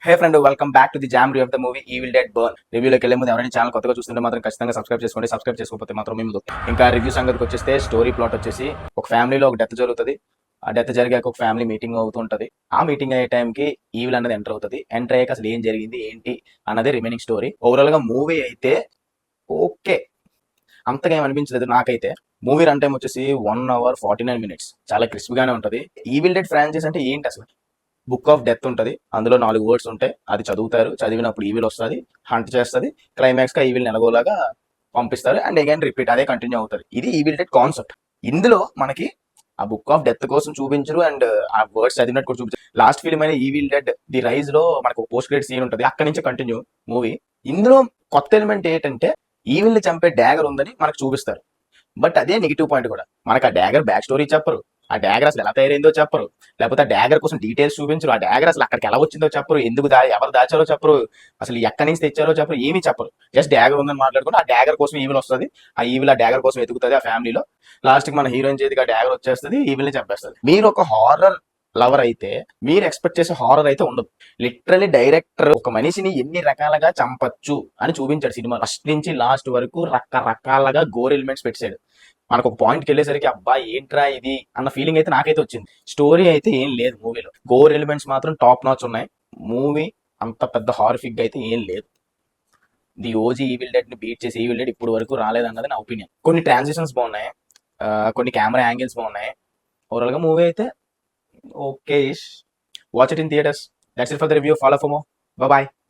Hey friend, welcome back to the jam review of the movie Evil Dead Burn. రివ్యూలోకి వెళ్ళే ముందు ఎవరైనా channel కొత్తగా చూస్తుంటే మాత్రం ఖచ్చితంగా సబ్స్క్రైబ్ చేసుకోండి. సబ్స్క్రైబ్ చేసుకోకపోతే మాత్రం మేము ఇంకా రివ్యూ సంగతికి వచ్చేస్తే స్టోరీ ప్లాట్ వచ్చేసి ఒక ఫ్యామిలీలో ఒక డెత్ జరుగుతుంది. ఆ డెత్ జరిగాక ఒక ఫ్యామిలీ మీటింగ్ అవుతుంటది. ఆ మీటింగ్ అయ్యే టైంకి ఈవిల్ అనేది ఎంటర్ అవుతుంది. ఎంటర్ అయ్యాక అసలు ఏం జరిగింది ఏంటి అన్నది రిమైనింగ్ స్టోరీ. ఓవరాల్ గా మూవీ అయితే ఓకే, అంతగా ఏం అనిపించలేదు నాకైతే. మూవీ రన్ టైం వచ్చేసి 1 hour 49 minutes, చాలా క్రిస్ప్ గానే ఉంటది. ఈవిల్ డెడ్ ఫ్రాంచైజ్ అంటే ఏంటి అసలు? బుక్ ఆఫ్ డెత్ ఉంటుంది, అందులో 4 వర్డ్స్ ఉంటాయి. అది చదువుతారు, చదివినప్పుడు ఈవిల్ వస్తుంది, హంట్ చేస్తుంది, క్లైమాక్స్ గా ఈవిల్ నెలగోలాగా పంపిస్తారు అండ్ అగైన్ రిపీట్, అదే కంటిన్యూ అవుతుంది. ఇది ఈవిల్ డెత్ కాన్సెప్ట్. ఇందులో మనకి ఆ బుక్ ఆఫ్ డెత్ కోసం చూపించరు అండ్ ఆ వర్డ్స్ చదివినట్టు కూడా చూపించారు. లాస్ట్ ఫిల్మ్ అయిన ఈవిల్ డెడ్ ది రైజ్ లో మనకు పోస్ట్ క్రెడిట్ సీన్ ఉంటుంది, అక్కడి నుంచి కంటిన్యూ మూవీ. ఇందులో కొత్త ఎలిమెంట్ ఏంటంటే ఈవిల్ ని చంపే డ్యాగర్ ఉందని మనకు చూపిస్తారు. బట్ అదే నెగిటివ్ పాయింట్ కూడా. మనకు ఆ డ్యాగర్ బ్యాక్ స్టోరీ చెప్పరు, ఆ డ్యాగర్ అసలు ఎలా తయారైందో చెప్పరు, లేకపోతే ఆ డ్యాగర్ కోసం డీటెయిల్స్ చూపించరు, ఆ డ్యాగర్ అసలు అక్కడికి ఎలా వచ్చిందో చెప్పరు, ఎందుకు ఎవరు దాచారో చెప్పరు, అసలు ఎక్కడి నుంచి తెచ్చారో చెప్పరు, ఏమీ చెప్పరు. జస్ట్ డ్యాగర్ ఉందని మాట్లాడుకుంటే ఆ డ్యాగర్ కోసం ఈవిల్ వస్తుంది, ఆ ఈవిల్ ఆ డ్యాగర్ కోసం ఎదుగుతుంది ఆ ఫ్యామిలీలో. లాస్ట్ కి మన హీరోయిన్ చేతికి ఆ డ్యాగర్ వచ్చేస్తుంది, ఈవిల్ ని చంపేస్తుంది. మీరు ఒక హారర్ లవర్ అయితే మీరు ఎక్స్పెక్ట్ చేసే హారర్ అయితే ఉండదు. లిటరలీ డైరెక్టర్ ఒక మనిషిని ఎన్ని రకాలుగా చంపచ్చు అని చూపించాడు సినిమా. ఫస్ట్ నుంచి లాస్ట్ వరకు రకరకాలుగా గోర్ ఎలిమెంట్స్ పెట్టాడు. మనకు ఒక పాయింట్కి వెళ్ళేసరికి అబ్బా ఏంట్రా ఇది అన్న ఫీలింగ్ అయితే నాకైతే వచ్చింది. స్టోరీ అయితే ఏం లేదు మూవీలో, గోర్ ఎలిమెంట్స్ మాత్రం టాప్ నాచ్ ఉన్నాయి. మూవీ అంత పెద్ద హారిఫిక్ అయితే ఏం లేదు. ది ఓజీ ఈవిల్ డెడ్ ని బీట్ చేసి ఈవిల్ డెడ్ ఇప్పుడు వరకు రాలేదన్నది నా ఒపీనియన్. కొన్ని ట్రాన్సిషన్స్ బాగున్నాయి, కొన్ని కెమెరా యాంగిల్స్ బాగున్నాయి. ఓవరాల్ గా మూవీ అయితే okay. Watch it in theatres. That's it for the review. Follow for more. Bye.